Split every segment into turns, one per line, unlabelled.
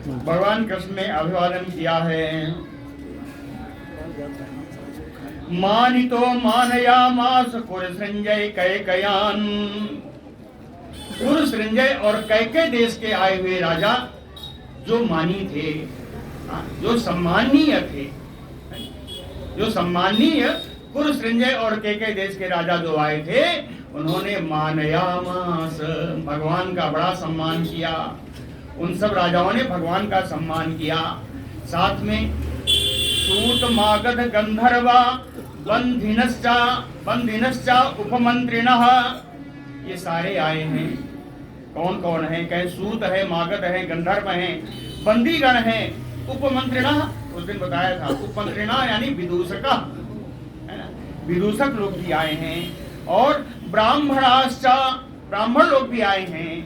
भगवान कृष्ण ने अभिवादन किया है। मानितो मानयामास कुरुसृंजय कैकयान। कुरुसृंजय और कैकय देश के आए हुए राजा जो मानी थे, जो सम्माननीय थे, जो सम्माननीय कुरुसृंजय और कैकय देश के राजा जो आए थे, उन्होंने मानयामास भगवान का बड़ा सम्मान किया। उन सब राजाओं ने भगवान का सम्मान किया। साथ में सूत मागध गंधर्वा बंधिनश्चा उपमंत्रिणः, ये सारे आए हैं। कौन कौन है? कहे सूत है, मागध है, गंधर्व है, बंदीगण है, उपमंत्रिणः उस दिन बताया था। उपमंत्रिणा यानी विदूषक, है ना, विदूषक लोग भी आए हैं। और ब्राह्मणाश्चा, ब्राह्मण लोग भी आए हैं।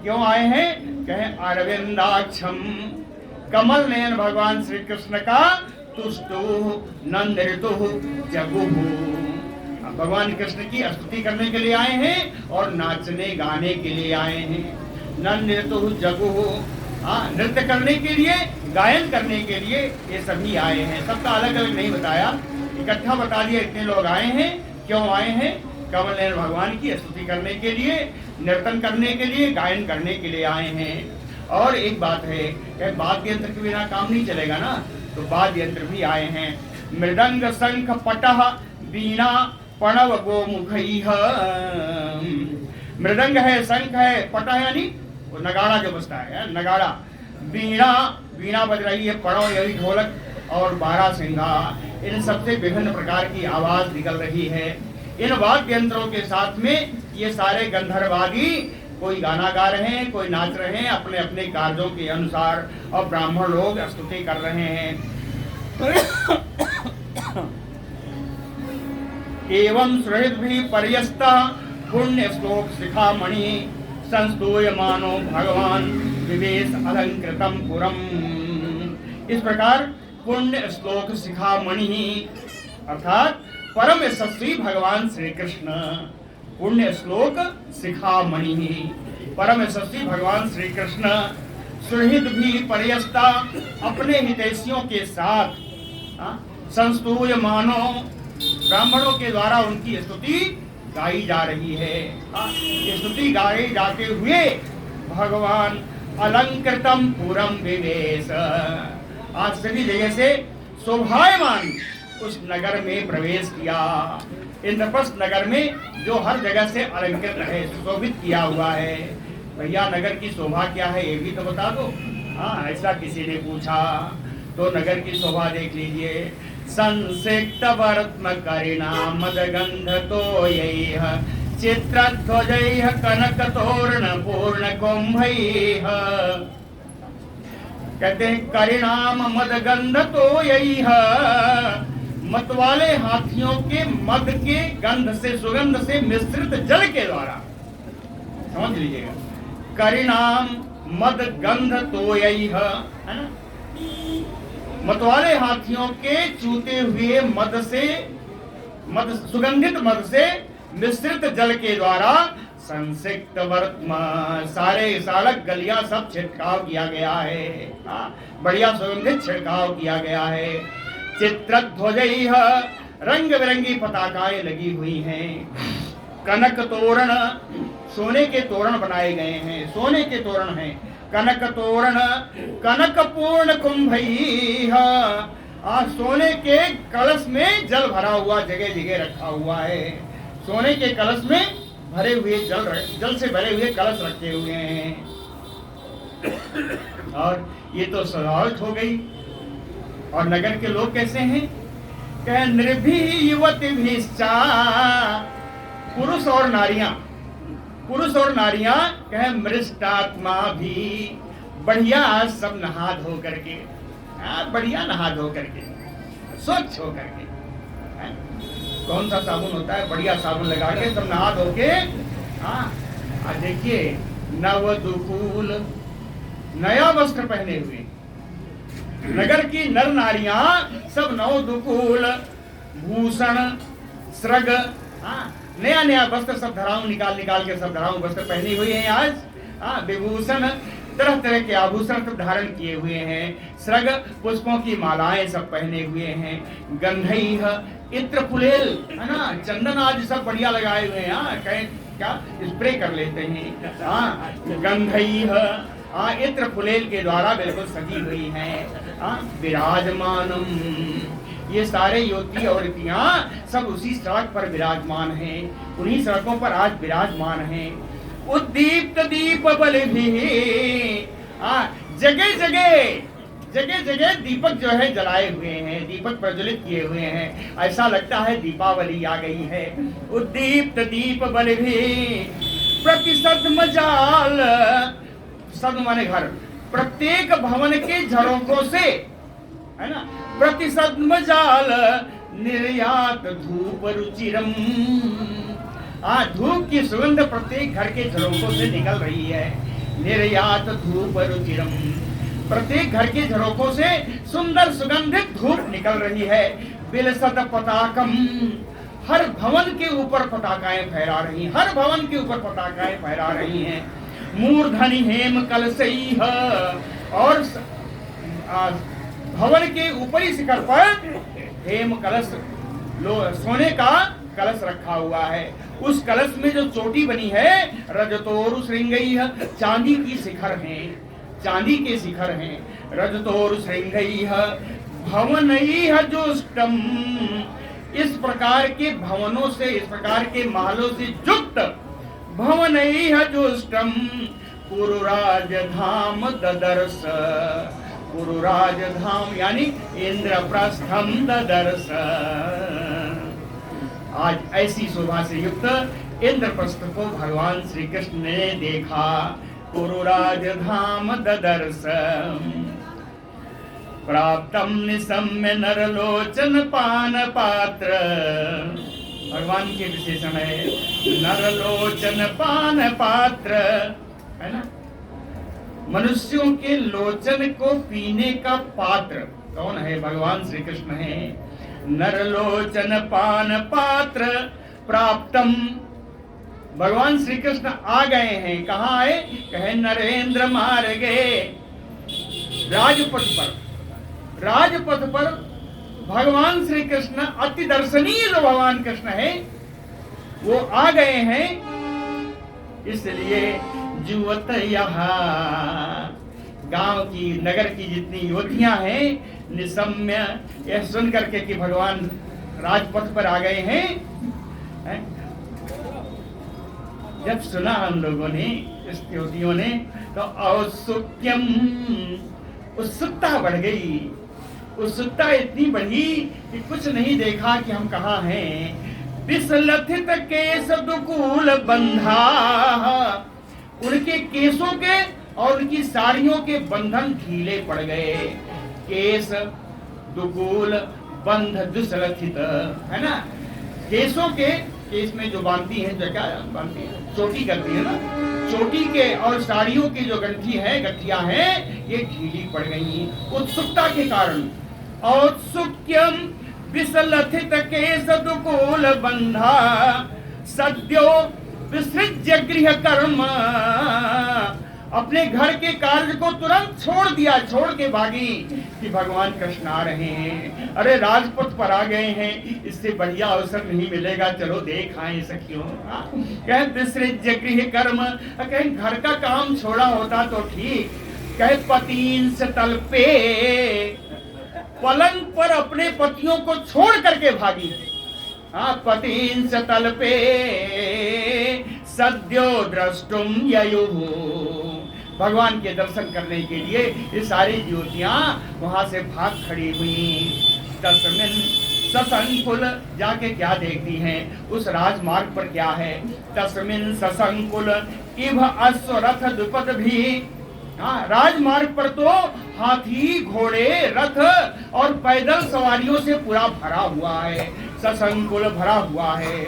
क्यों आए हैं? कहे अरविंदाक्षम, कमल नयन भगवान श्री कृष्ण का तुष्टु नंदृतु जगुहु, भगवान कृष्ण की स्तुति करने के लिए आए हैं और नाचने गाने के लिए आए हैं। नंदृतु जगुहु, नृत्य करने के लिए, गायन करने के लिए ये सभी आए हैं। सबका अलग अलग नहीं बताया, इकट्ठा बता दिया इतने लोग आए हैं। क्यों आए हैं? कमल नयन भगवान की स्तुति करने के लिए, नर्तन करने के लिए, गायन करने के लिए आए हैं। और एक बात है कि वाद्य यंत्र के बिना काम नहीं चलेगा ना, तो वाद्य यंत्र भी आए हैं। मृदंग शंख पटह वीणा प्रणव गोमुखैः, मृदंग है, शंख है, पटह यानी वो नगाड़ा जो बजता है, नगाड़ा, वीणा, वीणा बज रही है, प्रणव यही ढोलक और बारहसिंगा, इन सबसे विभिन्न प्रकार की आवाज निकल रही है। इन वाद्य यंत्रों के साथ में ये सारे गंधर्वादी कोई गाना गा रहे हैं, कोई नाच रहे हैं अपने अपने कार्यों के अनुसार, और ब्राह्मण लोग स्तुति कर रहे हैं। एवं सुहृद्भिः पर्यस्तः पुण्य श्लोक शिखामणि संस्तूयमानो भगवान विवेश अलंकृतम पुरम। इस प्रकार पुण्य श्लोक शिखामणि अर्थात परम यशस्वी भगवान श्री कृष्ण, पुण्य श्लोक शिखामणि, परम यशस्वी भगवान श्री कृष्ण सुहृद भी पर्यस्ता, अपने हितैषियों के साथ संस्तूय मानो, ब्राह्मणों के द्वारा उनकी स्तुति गाई जा रही है। ये स्तुति गाए जाते हुए भगवान अलंकृतम पुरम विवेश, आज सभी जगह से शोभायमान उस नगर में प्रवेश किया। इंद्रप्रस्थ नगर में जो हर जगह से अलंकृत है, सुशोभित किया हुआ है। भैया नगर की शोभा क्या है ये भी तो बता दो। ऐसा किसी ने पूछा, तो नगर की शोभा देख लीजिए। संसिक्त वर्त्म करिणा मदगंध तो यैः चित्रध्वजैः कनक तोरण पूर्ण कुंभैः, कहते हैं करिणाम मदगंध तो यैः, मत वाले हाथियों के मद के गंध से, सुगंध से मिश्रित जल के द्वारा, समझ लीजिएगा, करिणाम मद गंध तोयैः, है ना, मतवाले हाथियों के चूते हुए मद से, मद सुगंधित मद से मिश्रित जल के द्वारा संसिक्त वर्त्मा, सारे सड़क गलियां सब छिड़काव किया गया है। बढ़िया सुगंधित छिड़काव किया गया है। चित्रध्वजैः, रंग बिरंगी पताकाएं लगी हुई हैं। कनक तोरण, सोने के तोरण बनाए गए हैं, सोने के तोरण हैं। कनक तोरण कनक पूर्ण कुंभैः, सोने के कलश में जल भरा हुआ जगह जगह रखा हुआ है। सोने के कलश में भरे हुए जल से भरे हुए कलश रखे हुए हैं। और ये तो सजावट हो गई। और नगर के लोग कैसे हैं? कह निर्भीः युवतिभिश्चा, पुरुष और नारियां, पुरुष और नारियां कहे मृष्टात्मा भी, बढ़िया सब नहा धो करके, बढ़िया नहा धो करके, स्वच्छ हो करके, कौन सा साबुन होता है, बढ़िया साबुन लगा के सब नहा धो के। देखिए नव दुकूल, नया वस्त्र पहने हुए नगर की नर नारियां सब नव दुकूल, भूषण श्रग, नया नया वस्त्र सब धराऊ निकाल निकाल के सब धराऊ वस्त्र पहनी हुई है आज। विभूषण तरह तरह के आभूषण सब धारण किए हुए हैं, श्रग पुष्पों की मालाएं सब पहने हुए हैं, गंधैः इत्र फुलेल, है ना, चंदन आदि सब बढ़िया लगाए हुए हैं। कहीं क्या स्प्रे कर लेते हैं। गंधैः इत्र फुलेल के द्वारा बिल्कुल सजी हुई है। विराजमानम, ये सारे युवती और युवतियां सब उसी सड़क पर विराजमान हैं, उन्हीं सड़कों पर आज विराजमान हैं। उद्दीप्त दीप बलिभिः, जगह जगह दीपक जो है जलाए हुए हैं, दीपक प्रज्वलित किए हुए हैं, ऐसा लगता है दीपावली आ गई है। उद्दीप्त दीप बलिभिः प्रतिसद्म जाल, सद्म माने घर, प्रत्येक भवन के झरोकों से, है ना, प्रतिसद्म जाल निर्यात धूप रुचिरम, धूप की सुगंध प्रत्येक घर के झरोकों से निकल रही है। निर्यात धूप रुचिरम, प्रत्येक घर के झरोकों से सुंदर सुगंधित धूप निकल रही है। बिलसत पताकम, हर भवन के ऊपर पताकाएं फहरा रही, हर भवन के ऊपर पताकाएं फहरा रही हैं। मूर्धनि हेम कलशैः, और भवन के ऊपरी शिखर पर हेम कलश, सोने का कलश रखा हुआ है। उस कलश में जो चोटी बनी है, रजतोरु श्रृंगैः, चांदी की शिखर हैं, चांदी के शिखर हैं। रजतोरु श्रृंगैः भवनैः जुष्टम, इस प्रकार के भवनों से, इस प्रकार के महलों से युक्त भवनैः जुष्टम पुरुराज धाम ददर्श, पुरुराज धाम यानी इंद्रप्रस्थम ददर्श। आज ऐसी शोभा से युक्त इंद्रप्रस्थ को भगवान श्री कृष्ण ने देखा। पुरुराज धाम ददर्श, प्राप्तम निशम्य नरलोचन पान पात्र, भगवान के विशेषण है नरलोचन पान पात्र, है ना, मनुष्यों के लोचन को पीने का पात्र कौन है? भगवान श्री कृष्ण है। नरलोचन पान पात्र प्राप्तम, भगवान श्री कृष्ण आ गए हैं। कहाँ आए? कहे नरेंद्र मार्गे, राजपथ पर, राजपथ पर भगवान श्री कृष्ण, अति दर्शनीय जो भगवान कृष्ण है वो आ गए हैं। इसलिए युवत यहाँ, गांव की, नगर की जितनी युवतियां हैं, निशम्य, यह सुन करके कि भगवान राजपथ पर आ गए हैं, जब सुना हम लोगों ने, इस युवतियों ने, तो औत्सुक्यम, उत्सुकता बढ़ गई। उत्सुकता इतनी बढ़ी कि कुछ नहीं देखा कि हम कहाँ हैं। विसलथित केश दुकूल बंधा, उनके केसों के और उनकी साड़ियों के बंधन ढीले पड़ गए। केस दुकूल बंध दुसलथित, है ना, केसों के, केस में जो बांधती है, जो क्या बांधती है, चोटी करती है ना, चोटी के और साड़ियों की जो गंठी है, गठिया है, ये ढीली पड़ गई उत्सुकता के कारण। औत्सुक्यम विसलथित केस दुकूल बंधा, सद्यो विसृज्य गृह कर्म, अपने घर के कार्य को तुरंत छोड़ दिया, छोड़ के भागी कि भगवान कृष्ण आ रहे हैं। अरे राजपथ पर आ गए हैं, इससे बढ़िया अवसर नहीं मिलेगा, चलो देख आए सखियों। कहे विसृज्य गृह कर्म, कहे घर का काम छोड़ा होता तो ठीक। कहे पतीन से तल पे, पलंग पर अपने पतियों को छोड़ करके भागी। पतीन से तल पे सद्यो द्रष्टुम ययुः, भगवान के दर्शन करने के लिए ये सारी युवतियां वहां से भाग खड़ी हुई। तस्मिन ससंकुल, जाके क्या देखती हैं, उस राजमार्ग पर क्या है। तस्मिन ससंकुल इव अश्वरथ द्विपद भी, राजमार्ग पर तो हाथी, घोड़े, रथ और पैदल सवारियों से पूरा भरा हुआ है, ससंकुल भरा हुआ है।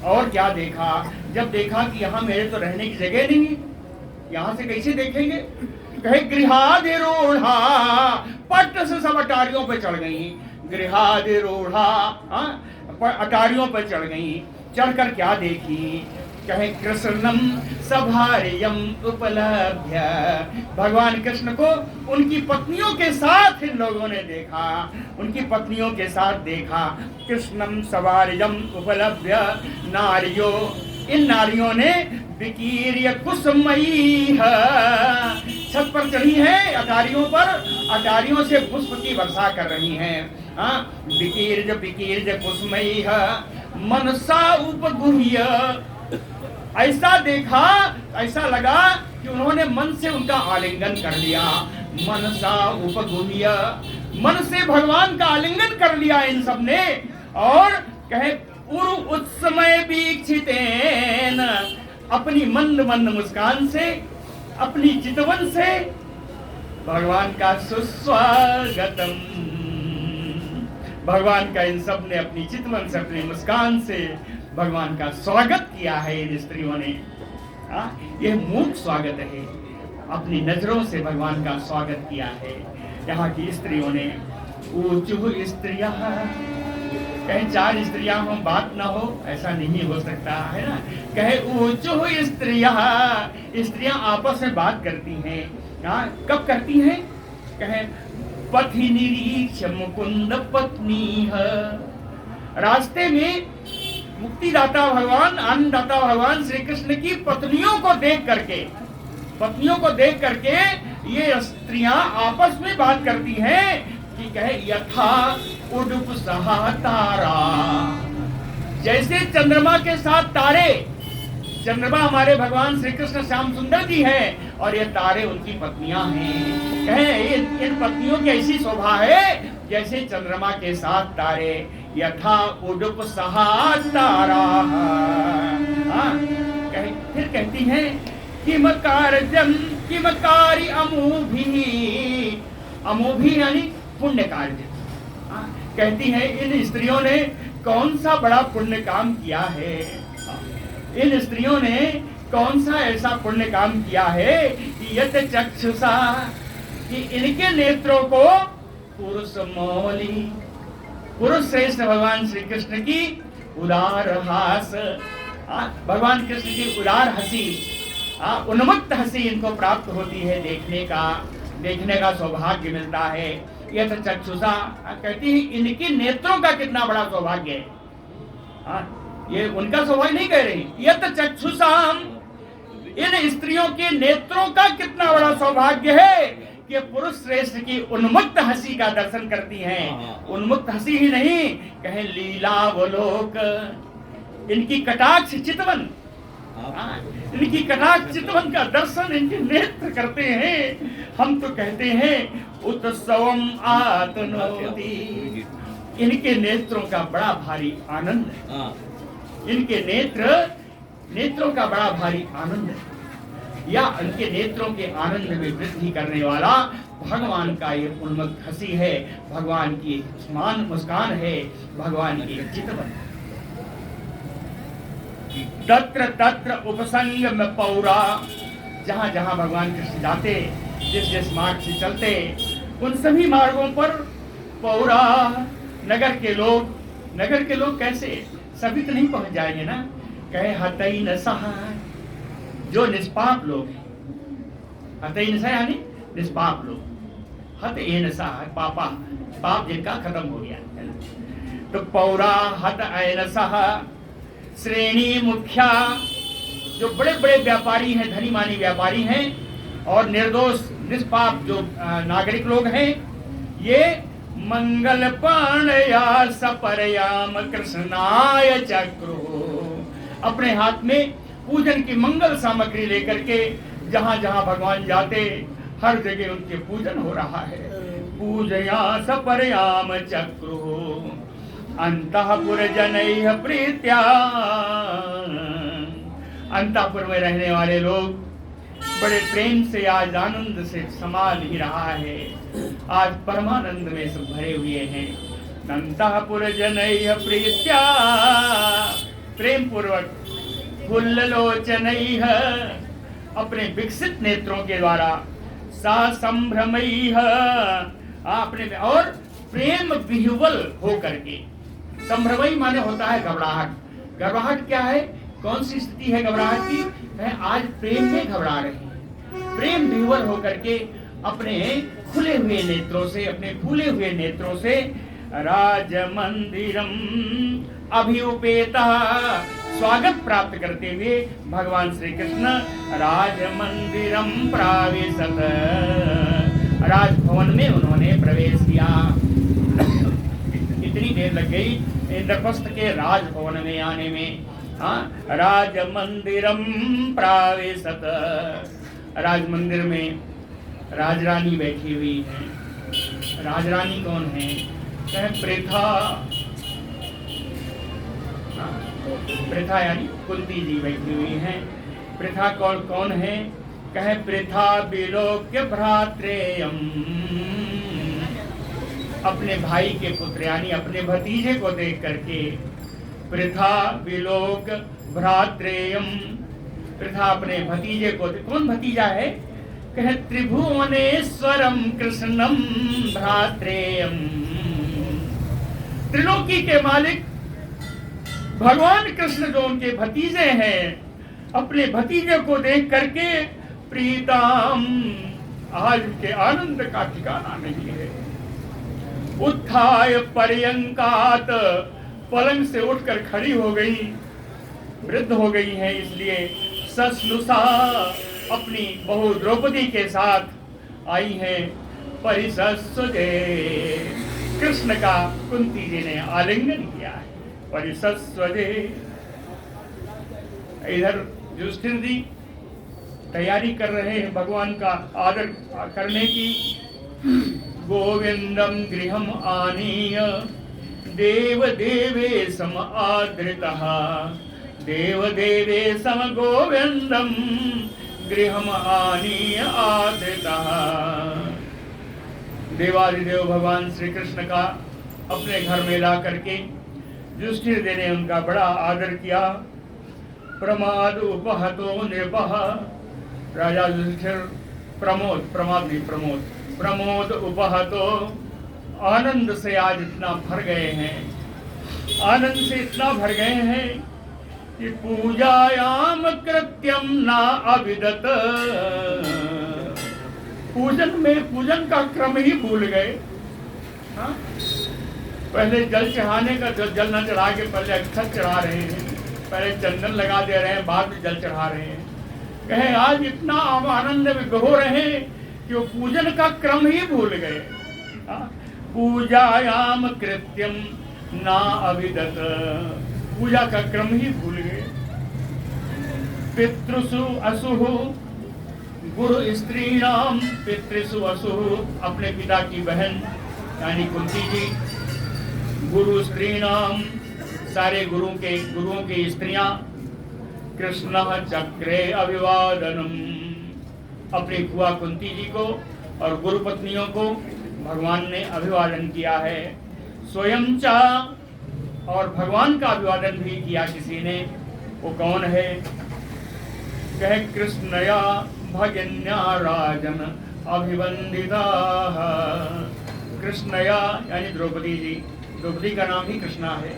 और क्या देखा? जब देखा कि यहाँ मेरे तो रहने की जगह नहीं, यहाँ से कैसे देखेंगे। कहे गृहाधिरूढ़ा, पट से सब अटारियों पे चढ़ गई। गृहाधिरूढ़ा, अटारियों पे चढ़ गई। चढ़कर क्या देखी? कहे कृष्णम सभार्यम उपलभ्य, भगवान कृष्ण को उनकी पत्नियों के साथ इन लोगों ने देखा, उनकी पत्नियों के साथ देखा। कृष्णम सभार्यम उपलभ्य नारियो, इन नारियों ने विकीर्य कुसुमयी छत पर चढ़ी है, अटारियों पर, अटारियों से पुष्प की वर्षा कर रही हैं। विकीर्य कुसुमयी मनसा उपगुह्य, ऐसा देखा, ऐसा लगा कि उन्होंने मन से उनका आलिंगन कर लिया। मनसा उपगुह्य, मन से भगवान का आलिंगन कर लिया इन सब ने। और कहे उरु उत्समय वीक्षितेन, अपनी मंद मंद मुस्कान से, अपनी चितवन से भगवान का सुस्वागतम, भगवान का इन सब ने अपनी चितवन से, अपनी मुस्कान से भगवान का स्वागत किया है इन स्त्रियों ने। यह मूक स्वागत है, अपनी नजरों से भगवान का स्वागत किया है यहाँ की स्त्रियों ने। ऊचुः स्त्रियः, कहीं चार स्त्रियां हो बात ना हो, ऐसा नहीं हो सकता है ना। कहे ऊचुः स्त्रियः, स्त्रियां आपस में बात करती हैं। कब करती हैं? कहे पथि निरीक्ष मुकुंद पत्नी, रास्ते में मुक्तिदाता भगवान, आनंददाता भगवान श्री कृष्ण की पत्नियों को देख करके, पत्नियों को देख करके ये स्त्रियां आपस में बात करती हैं कि कहे यथा उडुप सहा तारा, जैसे चंद्रमा के साथ तारे, चंद्रमा हमारे भगवान श्री कृष्ण श्याम सुंदर जी हैं और ये तारे उनकी पत्नियां हैं। कहे इन पत्नियों की ऐसी शोभा है जैसे चंद्रमा के साथ तारे। यथा उडुप सहा तारा, कहे फिर कहती हैं किम कार्यम किम कार्य अमूभि, अमूभि यानी पुण्य कार्य। कहती है इन स्त्रियों ने कौन सा बड़ा पुण्य काम किया है, इन स्त्रियों ने कौन सा ऐसा पुण्य काम किया है कि यत चक्षुषा, कि इनके नेत्रों को पुरुष मौली, पुरुष श्रेष्ठ भगवान श्री कृष्ण की उदार हास, भगवान कृष्ण की उदार हंसी, उन्मत्त हंसी इनको प्राप्त होती है, देखने का सौभाग्य मिलता है। यह तो चक्षुषा, कहती है इनके नेत्रों का कितना बड़ा सौभाग्य है। ये उनका सौभाग्य नहीं कह रही, यह तो चक्षुषाम, इन स्त्रियों के नेत्रों का कितना बड़ा सौभाग्य है कि पुरुष श्रेष्ठ की उन्मुक्त हंसी का दर्शन करती हैं। उन्मुक्त हंसी ही नहीं, कहे लीलावलोक, इनकी कटाक्ष चितवन, इनकी कटाक्ष चितवन का दर्शन इनके नेत्र करते हैं। हम तो कहते हैं उत्सवम आतनोति, इनके नेत्रों का बड़ा भारी आनंद है, इनके नेत्रों का बड़ा भारी आनंद है, या उनके नेत्रों के आनंद में वृद्धि करने वाला भगवान का ये उन्मुक्त हंसी है, भगवान की मुस्कान है, भगवान की चितवन। तत्र तत्र उपसंग में पौरा, जहाँ जहाँ भगवान कृष्ण जाते, जिस जिस मार्ग से चलते, उन सभी मार्गों पर पौरा, नगर के लोग कैसे, सभी तो नहीं पहुंच जाएंगे ना। कहे हतई न सहा, जो निष्पाप लोग हैं, हतई न सहा यानी निष्पाप लोग, हत ए न सहा पापा, पाप जिनका खत्म हो गया है ना। तो पौरा हत ए न सहा श्रेणी मुख्या, जो बड़े बड़े व्यापारी हैं, धनी मानी व्यापारी हैं, और निर्दोष निष्पाप जो नागरिक लोग हैं, ये मंगल पाणया सपरयाम कृष्णाय चक्रो, अपने हाथ में पूजन की मंगल सामग्री लेकर के जहाँ जहाँ भगवान जाते हर जगह उनके पूजन हो रहा है। पूजया सपरयाम चक्रो अंतःपुर जनैः प्रीत्या, अंतःपुर में रहने वाले लोग बड़े प्रेम से आज आनंद से संभाल ही रहा है, आज परमानंद में सब भरे हुए हैं। अंतःपुर जनैः प्रीत्या, प्रेम पूर्वक फुल्लोचनैः, अपने विकसित नेत्रों के द्वारा, सा संभ्रमैः, अपने और प्रेम विह्वल हो करके, संभ्रमई माने होता है घबराहट। घबराहट क्या है कौन सी स्थिति है घबराहट की? है आज प्रेम में घबरा रहे हैं। प्रेम विह्वल होकर के अपने खुले हुए नेत्रों से, अपने फूले हुए नेत्रों से राज मंदिरम अभिउपेता स्वागत प्राप्त करते हुए भगवान श्री कृष्ण राज मंदिरम प्रावेशत, राजभवन में उन्होंने प्रवेश किया। इतनी देर लग गई इंद्रप्रस्थ के राजभवन में आने में। राज मंदिरम प्रावेशत, राज मंदिर में राजरानी बैठी हुई है। राजरानी कौन है? कहे प्रथा, प्रथा यानी कुंती जी बैठी हुई हैं। प्रथा कौन है? कहे प्रथा विलोक्य भ्रात्रेयम, अपने भाई के पुत्र यानी अपने भतीजे को देख करके प्रथा विलोक भ्रात्रेयम, प्रथा अपने भतीजे को, कौन भतीजा है? कहे त्रिभुवनेश्वरम कृष्णम भ्रात्रेयम, त्रिलोकी के मालिक भगवान कृष्ण जो उनके भतीजे हैं, अपने भतीजे को देख करके प्रीताम, आज के आनंद का ठिकाना नहीं है। उत्थाय पर्यंकात, पलंग से उठकर खड़ी हो गई, वृद्ध हो गई हैं, इसलिए सस्नुषा अपनी बहू द्रौपदी के साथ आई हैं। परिसस्वजे, कृष्ण का कुंती जी ने आलिंगन किया है। परिसस्वजे, इधर युधिष्ठिर जी तैयारी कर रहे हैं भगवान का आदर करने की। गोविंदम गृहम आनीय देव देवे सम आदृतः, देव देवे सम गोविंदम गृहम आनीय आदृतः। देवादिदेव भगवान श्री कृष्ण का अपने घर में ला करके युधिष्ठिर जी ने उनका बड़ा आदर किया। प्रमाद उपहतो नृपः, राजा युधिष्ठिर प्रमोद उपहतो, आनंद से आज इतना भर गए हैं, आनंद से इतना भर गए हैं कि पूजायाम कृत्यम ना अविदत, पूजन का क्रम ही भूल गए। पहले जल चढ़ाने का, जल न चढ़ा के पहले अक्षत चढ़ा रहे हैं, पहले चंदन लगा दे रहे हैं, बाद में जल चढ़ा रहे हैं। कहे आज इतना आनंद में हो रहे कि वो पूजन का क्रम ही भूल गए। पूजायाम कृत्यम ना अविदत, पूजा का क्रम ही भूल गए। पितृसु असुः गुरु स्त्रीणाम, पितृसु असुः अपने पिता की बहन यानी कुंती जी, गुरु स्त्रीणाम सारे गुरुओं की स्त्रियां, कृष्ण चक्रे अभिवादनम, अपनी बुआ कुंती जी को और गुरु पत्नियों को भगवान ने अभिवादन किया है। स्वयं चा, और भगवान का अभिवादन भी किया किसी ने, वो कौन है? कहे कृष्णया भगिन्या राजन अभिवंदिता, कृष्णया यानी द्रौपदी जी, द्रौपदी का नाम ही कृष्णा है,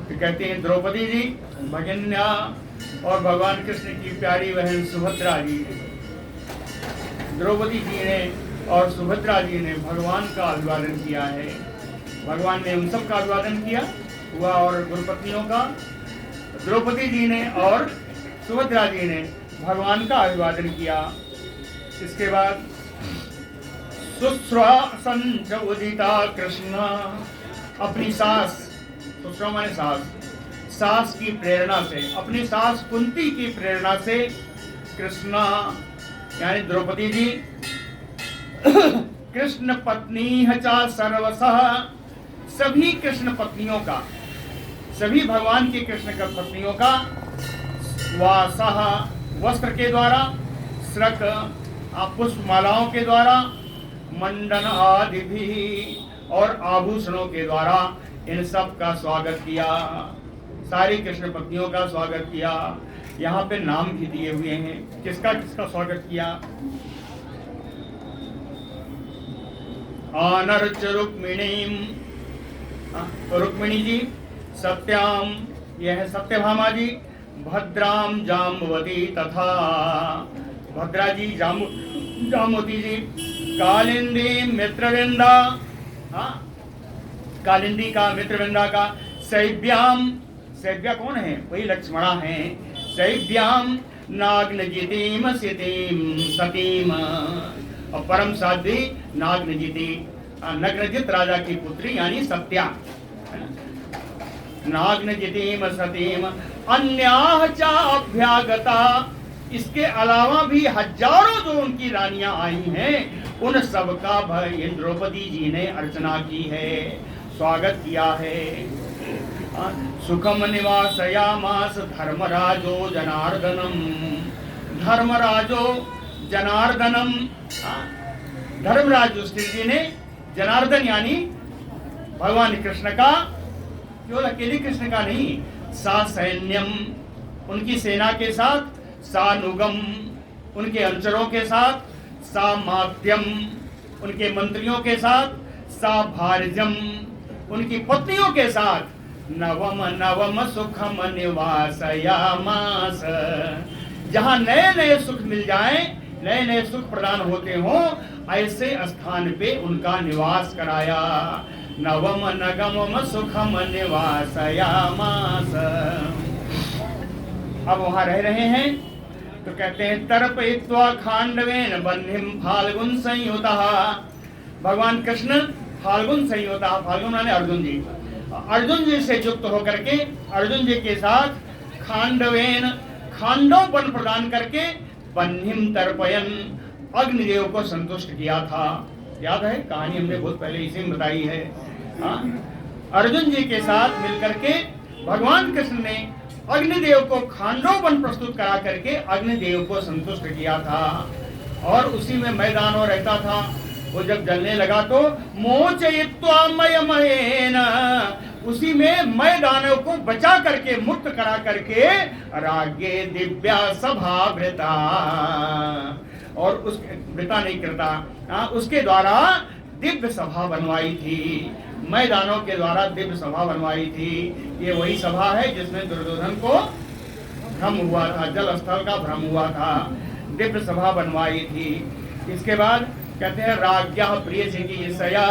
तो कहते हैं द्रौपदी जी भगिन्या, और भगवान कृष्ण की प्यारी बहन सुभद्रा जी, द्रौपदी जी ने और सुभद्रा जी ने भगवान का अभिवादन किया है। भगवान ने उन सब का अभिवादन किया, हुआ और गुरुपत्नियों का, द्रौपदी जी ने और सुभद्रा जी ने भगवान का अभिवादन किया। इसके बाद सुश्वासन च उदिता कृष्ण, अपनी सास, सुश्वा माने सास की प्रेरणा से, अपनी सास कुंती की प्रेरणा से कृष्णा यानी द्रौपदी जी कृष्ण पत्नी चा सर्वसः, सभी कृष्ण पत्नियों का, सभी भगवान की कृष्ण का पत्नियों का वासः वस्त्र के द्वारा, स्रक पुष्पमालाओं के द्वारा, मंडन आदि भी और आभूषणों के द्वारा इन सब का स्वागत किया, सारी कृष्ण पत्नियों का स्वागत किया। यहाँ पे नाम भी दिए हुए हैं, किसका किसका स्वागत किया। आनर्च रुक्मिणी, रुक्मिणी जी, सत्याम, यह है सत्यभामा जी, भद्राम जाम्बवती तथा भद्रा जी, जाम्बवती जी, कालिंदी मित्रविंदा, हाँ कालिंदी का, मित्रविंदा का, शैव्याम, शैव्या कौन है? वही लक्ष्मणा है, शैव्याम नाग्नजितीम सितीम सतीम, और परम साध्वी नाग्नजिती, नग्नजित राजा की पुत्री यानी सत्या, नाग्नजितीम सतीम अन्याह च अभ्यागता, इसके अलावा भी हजारों जो उनकी रानियां आई हैं, उन सबका भाई द्रौपदी जी ने अर्चना की है, स्वागत किया है। सुखम निवासयामास धर्मराजो जनार्दनम, धर्मराजो जनार्दनम, धर्मराज युधिष्ठिर जी ने जनार्दन यानी भगवान कृष्ण का, केवल अकेले कृष्ण का नहीं, सा सैन्यम उनकी सेना के साथ, सानुगम उनके अनुचरों के साथ, सा माध्यम उनके मंत्रियों के साथ, सा भारजम उनकी पत्नियों के साथ, नवम नवम सुखम निवासयामास, जहां नए नए सुख मिल जाएं, नए नए सुख प्रदान होते हों, ऐसे स्थान पे उनका निवास कराया। नवम नगम सुखम निवासयामास, अब वहां रह रहे हैं तो कहते हैं तर्पयित्वा खांडवेन बन्धिम फाल्गुन संयुता, भगवान कृष्ण फाल्गुन संयुता, फाल्गुन माने अर्जुन जी, अर्जुन जी से युक्त होकर के, अर्जुन जी के साथ खांडवेन खांडवपन प्रदान करके, बन्धिम तर्पयन अग्निदेव को संतुष्ट किया था। याद है कहानी, हमने बहुत पहले इसी में बताई है। अर्जुन जी के साथ मिलकर के भगवान कृष्ण ने अग्निदेव को खांडवपन प्रस्तुत करा करके अग्निदेव को संतुष्ट किया था, और उसी में मैदानों रहता था। वो जब जलने लगा तो मोचयित्वा मयमयेन, उसी में मैदानों को बचा करके, मुक्त करा करके, राज्ञे दिव्या सभा वृता, और उसके वृता नहीं करता, उसके द्वारा दिव्य सभा बनवाई थी, मैदानों के द्वारा दिव्य सभा बनवाई थी। ये वही सभा है जिसमें दुर्योधन को भ्रम हुआ था, जल स्थल का भ्रम हुआ था, दिव्य सभा बनवाई थी। इसके बाद कहते हैं राज्ञा प्रिय चिकीर्षया,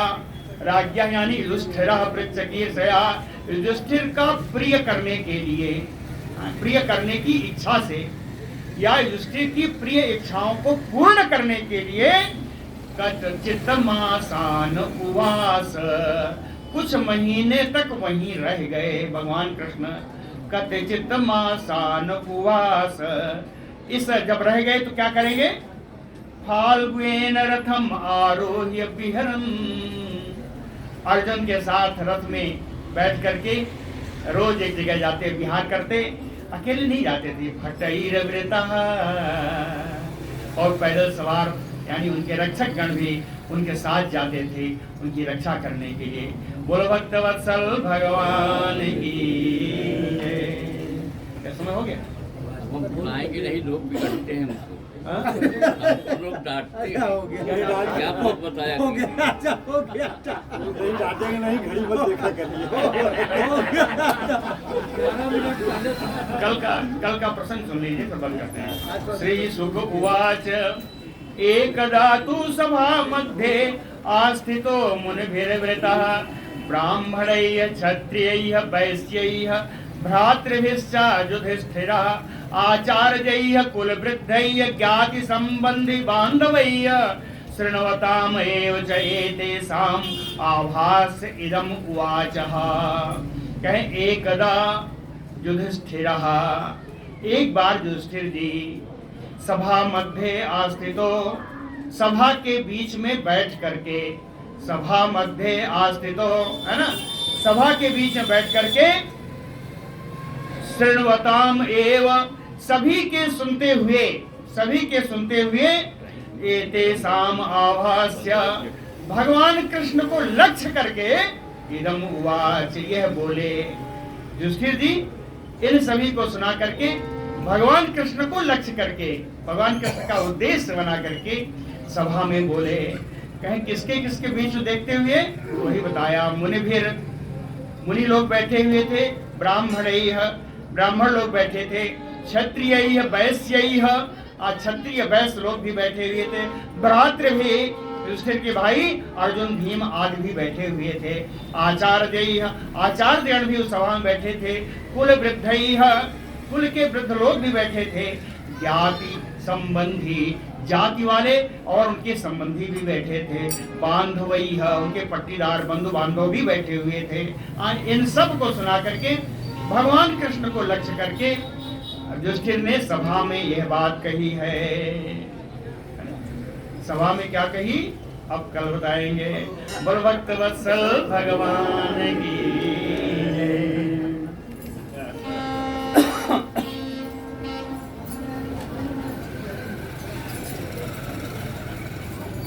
राज्ञा यानी युधिष्ठिरः प्रीत्यकीर्षया, युधिष्ठिर का प्रिय करने के लिए, प्रिय करने की इच्छा से, या युधिष्ठिर की प्रिय इच्छाओं को पूर्ण करने के लिए चित्तमासान उवास, कुछ महीने तक वहीं रह गए भगवान कृष्ण। चित्तमासान उवास, इस जब रह गए तो क्या करेंगे? फाल्गुन रथम आरोह्य विहरन, अर्जुन के साथ रथ में बैठ करके रोज एक जगह जाते, विहार करते, अकेले नहीं जाते थे। फटैरवृता, और पैदल सवार यानी उनके रक्षक गण भी उनके साथ जाते थे उनकी रक्षा करने के लिए। बोलो भक्तवत्सल भगवान की। क्या समय हो गया?
हम बुलाएंगे नहीं, लोग बिगड़ते हैं हमको, लोग डांटते हैं। क्या आपको बताया?
हो गया, नहीं डांटेंगे नहीं, घड़ी बस देखा करिए।
कल का प्रसंग सुन लीजिए, तो बंद करते हैं। श्री शुक उवाच एकदा तु सभा मध्ये आस्थितो मुनिभिर्वृतः, ब्राह्मणैः क्षत्रियैः वैश्यैः भ्रातृभिश्च युधिष्ठिरः, आचार्यैः कुलवृद्धैः ज्ञाति संबंधी बान्धवैः, शृण्वताम् एव च एतेषाम् आभास्य इदम् उवाचः। कहें एकदा युधिष्ठिरः, एक बार युधिष्ठिर जी सभा मध्य आस्थितो, सभा के बीच में बैठ करके, सभा मध्य आस्थितो है ना, सभा के बीच में बैठ करके, शृण्वताम एव सभी के सुनते हुए, सभी के सुनते हुए, एतेषाम आभास्य भगवान कृष्ण को लक्ष्य करके, इदम उवाच यह बोले। युधिष्ठिर जी इन सभी को सुना करके, भगवान कृष्ण को लक्ष्य करके, भगवान कृष्ण का उद्देश्य बना करके सभा में बोले। कहें किसके किसके बीच देखते हुए? वही बताया, मुनि लोग बैठे हुए थे, ब्राह्मणैः, ब्राह्मण लोग बैठे थे, क्षत्रियैः वैश्यैः, क्षत्रिय वैश्य लोग भी बैठे हुए थे, भ्रातृ भी, युधिष्ठिर के भाई अर्जुन भीम आदि भी बैठे हुए थे, आचार्यैः, आचार्यगण भी उस सभा में बैठे थे, कुल वृद्धैः, कुल के वृद्ध लोग भी बैठे थे, ज्ञाति संबंधी, जाति वाले और उनके संबंधी भी बैठे थे, बांधवैः, उनके पट्टीदार बंधु बांधव भी बैठे हुए थे। इन सब को सुना करके भगवान कृष्ण को लक्ष्य करके युधिष्ठिर ने सभा में यह बात कही है। सभा में क्या कही अब कल बताएंगे। बोल भक्त वत्सल भगवान की